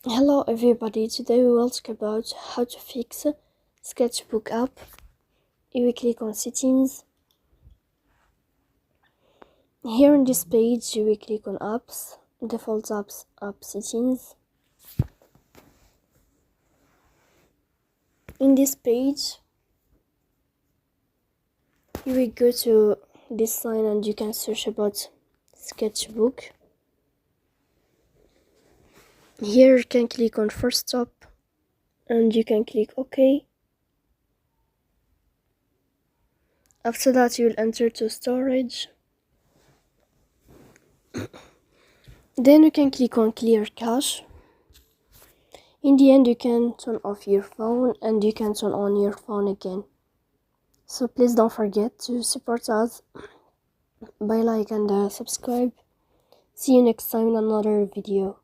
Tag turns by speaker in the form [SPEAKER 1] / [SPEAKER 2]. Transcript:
[SPEAKER 1] Hello everybody, today we will talk about how to fix Sketchbook app. You will click on settings. Here on this page you will click on apps, default apps, app settings. In this page you will go to this sign and you can search about Sketchbook. Here you can click on first stop and you can click OK. After that you will enter to storage. Then you can click on clear cache. In the end you can turn off your phone and you can turn on your phone again. So please don't forget to support us by like and subscribe. See you next time in another video.